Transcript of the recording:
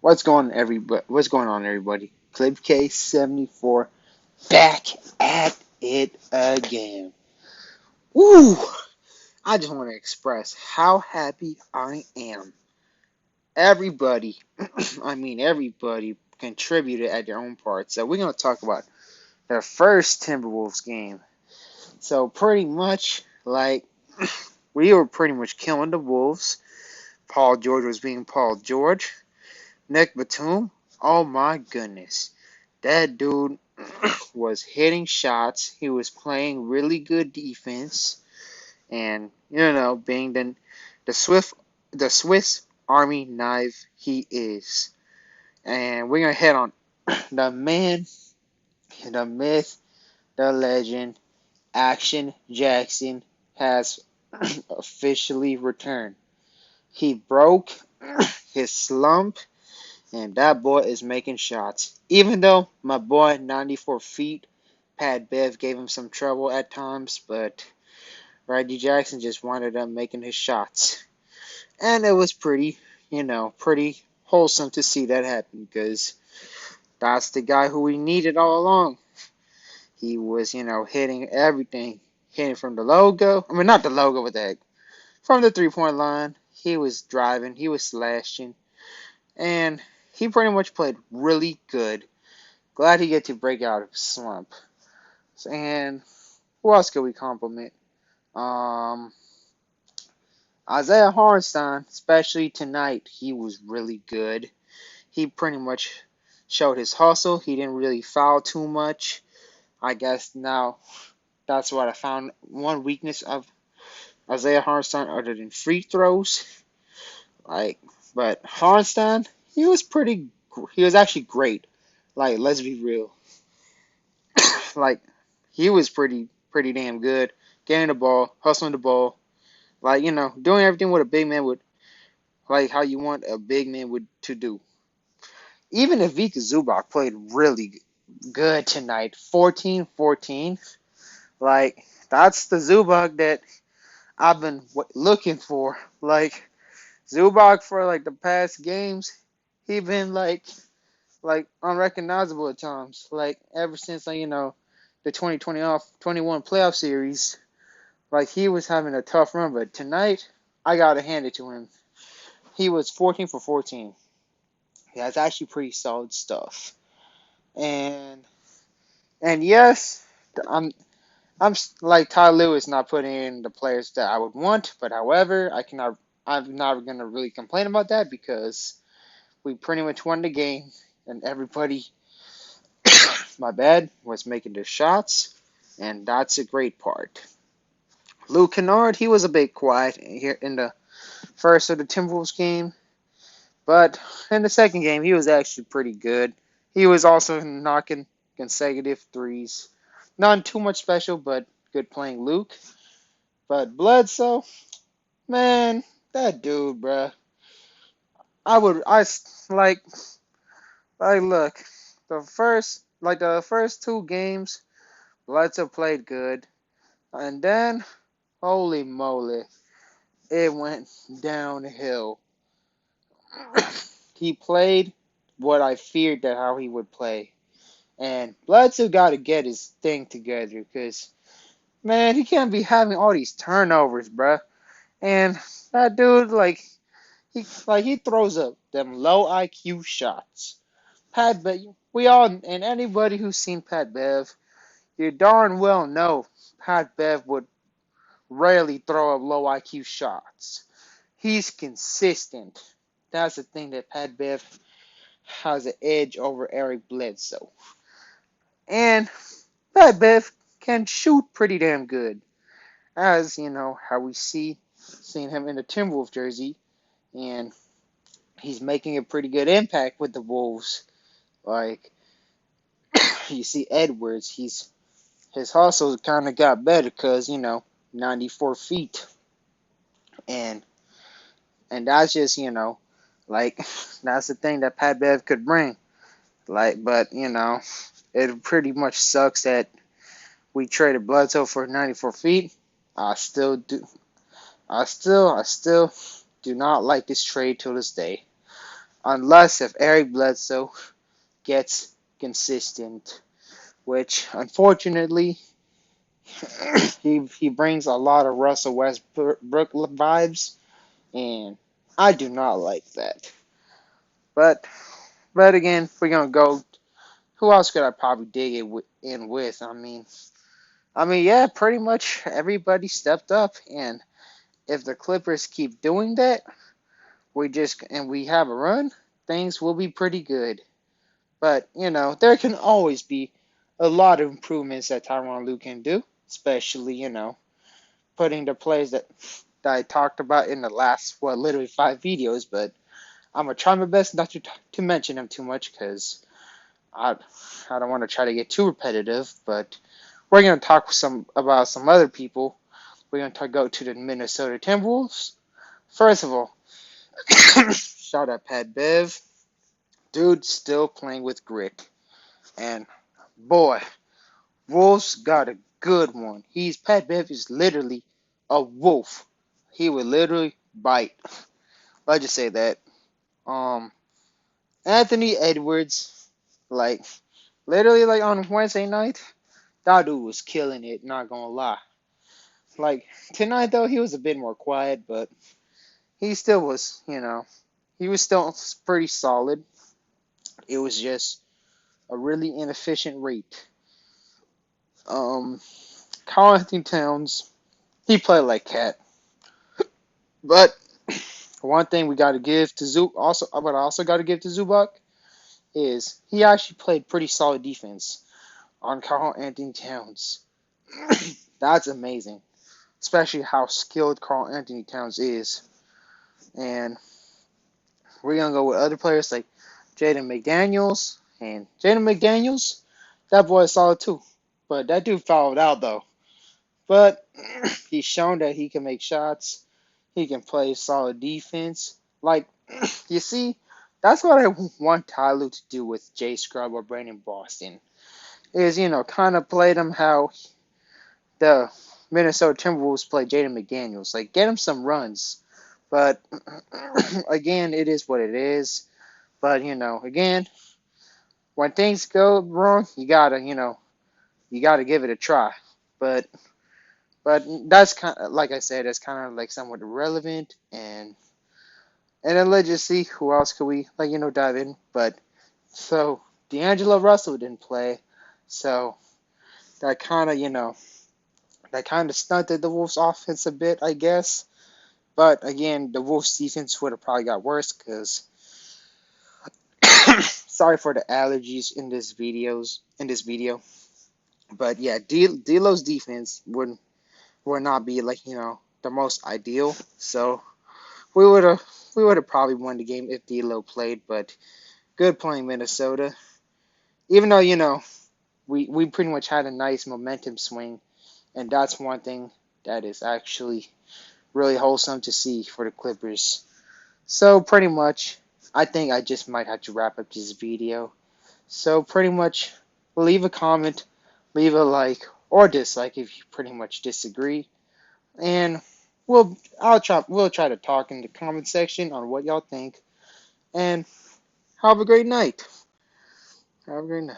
What's going on, everybody? Clip K74 back at it again. Woo! I just want to express how happy I am. Everybody, everybody contributed at their own part. So we're gonna talk about the first Timberwolves game. So pretty much, we were pretty much killing the Wolves. Paul George was being Paul George. Nick Batum, oh my goodness. That dude was hitting shots. He was playing really good defense, and being the Swiss Army knife he is. And we're gonna head on the man, the myth, the legend, Action Jackson has officially returned. He broke his slump, and that boy is making shots. Even though my boy, 94 feet, Pat Bev gave him some trouble at times, but Reggie Jackson just wound up making his shots. And it was pretty wholesome to see that happen because that's the guy who we needed all along. He was, hitting everything. Hitting from the logo. I mean, not the logo, but from the three-point line. He was driving. He was slashing. And he pretty much played really good. Glad he get to break out of slump. And who else could we compliment? Um, Isaiah Hornstein, especially tonight, he was really good. He pretty much showed his hustle. He didn't really foul too much. I guess now that's what I found one weakness of Isaiah Hornstein other than free throws. But Hornstein, he was actually great. Let's be real. Like, he was pretty damn good. Getting the ball, hustling the ball. Doing everything what a big man would, how you want a big man would to do. Even if Vika Zubac played really good tonight, 14-14, that's the Zubac that I've been looking for. Zubac for the past games, he been unrecognizable at times. Ever since the 2021 playoff series, he was having a tough run. But tonight, I gotta hand it to him. He was 14 for 14. Yeah, it's actually pretty solid stuff. And yes, I'm Ty Lewis not putting in the players that I would want, but however, I'm not gonna really complain about that because we pretty much won the game and everybody my bad was making their shots, and that's a great part. Luke Kennard, he was a bit quiet here in the first of the Timberwolves game, but in the second game he was actually pretty good. He was also knocking consecutive threes. Not too much special, but good playing Luke. But Bledsoe, man, that dude, bruh. Like, look, the first two games, Bledsoe played good. And then, holy moly, it went downhill. He played what I feared that how he would play. And Bledsoe got to get his thing together because, man, he can't be having all these turnovers, bruh. And that dude, he throws up them low IQ shots. Pat Bev, we all, and anybody who's seen Pat Bev, you darn well know Pat Bev would rarely throw up low IQ shots. He's consistent. That's the thing that Pat Bev has an edge over Eric Bledsoe. And Pat Bev can shoot pretty damn good. As how we seeing him in the Timberwolves jersey, and he's making a pretty good impact with the Wolves. Like you see Edwards, his hustle kind of got better because 94 feet, and that's just like that's the thing that Pat Bev could bring. But it pretty much sucks that we traded Bledsoe for 94 feet. I still do. I still do not like this trade till this day. unless if Eric Bledsoe gets consistent, which unfortunately he brings a lot of Russell Westbrook vibes, and I do not like that. But again, we're gonna go. Who else could I probably dig in with? Yeah, pretty much everybody stepped up, and if the Clippers keep doing that, we have a run, things will be pretty good. But there can always be a lot of improvements that Tyronn Lue can do, especially putting the plays that I talked about in the last literally 5 videos. But I'm gonna try my best not to mention them too much because I I don't want to try to get too repetitive. But we're gonna talk about some other people. We're gonna go to the Minnesota Timberwolves. First of all, shout out Pat Bev. Dude, still playing with grit. And boy, Wolves got a good one. Pat Bev is literally a wolf. He would literally bite. Let's just say that. Um, Anthony Edwards, like literally like on Wednesday night, that dude was killing it. Not gonna lie. Like tonight though, he was a bit more quiet, but he still was. He was still pretty solid. It was just a really inefficient rate. Um, Karl Anthony Towns, he played like cat. But one thing we got to give to what I also got to give to Zubac is he actually played pretty solid defense on Karl Anthony Towns. That's amazing, especially how skilled Karl Anthony Towns is. And we're gonna go with other players like Jaden McDaniels. And Jaden McDaniels, that boy is solid too. But that dude fouled out though. But he's shown that he can make shots. He can play solid defense. Like, you see, that's what I want Tyloo to do with Jay Scrub or Brandon Boston. Is, kind of play them how the Minnesota Timberwolves play Jaden McDaniels. Like, get him some runs. But, again, it is what it is. But, again, when things go wrong, you gotta give it a try. But that's kind of, like I said, that's kind of like somewhat irrelevant. And then let's just see who else could we dive in. But so D'Angelo Russell didn't play, so that kind of stunted the Wolves' offense a bit, I guess. But again, the Wolves' defense would have probably got worse because sorry for the allergies in this video. But yeah, D'Lo's defense would not be the most ideal. So we would have probably won the game if D'Lo played. But good playing Minnesota. Even though we pretty much had a nice momentum swing, and that's one thing that is actually really wholesome to see for the Clippers. So pretty much, I think I just might have to wrap up this video. So pretty much, leave a comment, leave a like or dislike if you pretty much disagree, and we'll try to talk in the comment section on what y'all think. And have a great night. Have a great night.